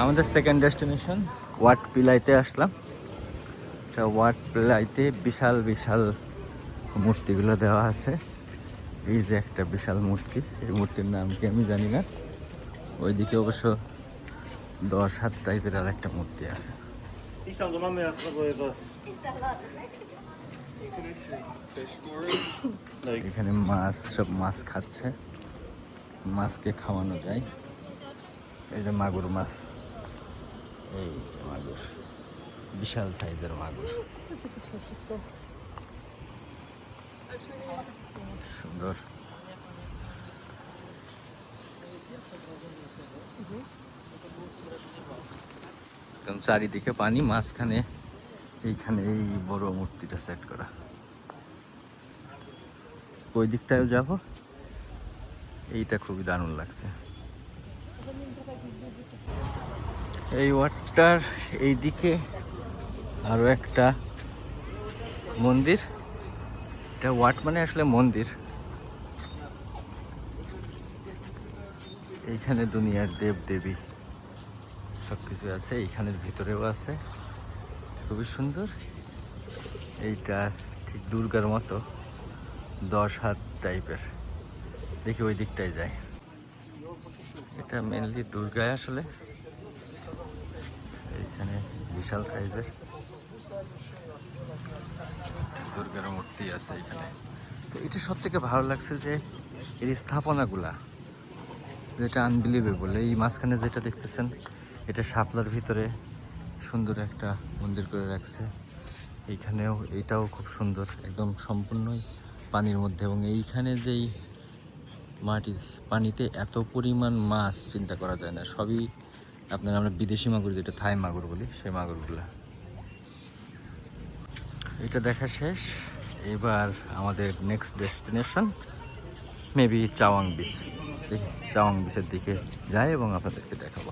আমাদের second destination watt পিলাইতে আসলাম। Watt পিলাইতে বিশাল বিশাল মূর্তিগুলো দেওয়া আছে। এই যে একটা বিশাল মূর্তি, এই মূর্তির নাম কি আমি জানি না। ওইদিকে অবশ্য 10 হাত টাইপের আর একটা মূর্তি আছে। এখানে মাছ, সব মাছ খাচ্ছে। মাছকে খাওয়ানো যায়। এই যে মাগুর মাছ, এই যে মাগুর, বিশাল সাইজের মাগুর, সুন্দর। একদম চারিদিকে পানি, মাঝখানে এইখানে এই বড় মূর্তিটা সেট করা। ওই দিকটাও যাব, এইটা খুবই দারুণ লাগছে। এই ওয়াটটার এইদিকে আরো একটা মন্দির। এটা ওয়াট মানে আসলে মন্দির। এইখানে দুনিয়ার দেব দেবী সবকিছু আছে, এইখানের ভিতরেও আছে, খুবই সুন্দর। এইটা ঠিক দুর্গার মতো 10 হাত টাইপের। দেখি ওই দিকটায় যায়। এটা মেনলি দুর্গায় আসলে। এইখানে বিশাল সাইজের দুর্গার মূর্তি আছে এখানে। তো এটা সব থেকে ভালো লাগছে যে এর স্থাপনাগুলা, যেটা আনবিলিভেবল। এই মাঝখানে যেটা দেখতেছেন, এটা শাপলার ভিতরে সুন্দর একটা মন্দির করে রাখছে। এইখানেও এটাও খুব সুন্দর, একদম সম্পূর্ণই পানির মধ্যে। এবং এইখানে যেই পানিতে এত পরিমাণ মাছ চিন্তা করা যায় না। সবই আপনার আমরা বিদেশি মাগুর, যেটা থাই মাগুর বলি, সেই মাগুরগুলা। এটা দেখা শেষ। এবার আমাদের নেক্সট ডেস্টিনেশন মেবি চাওয়াং বিচ। দেখি চাওয়াং বিচের দিকে যাই এবং আপনাদেরকে দেখাবো।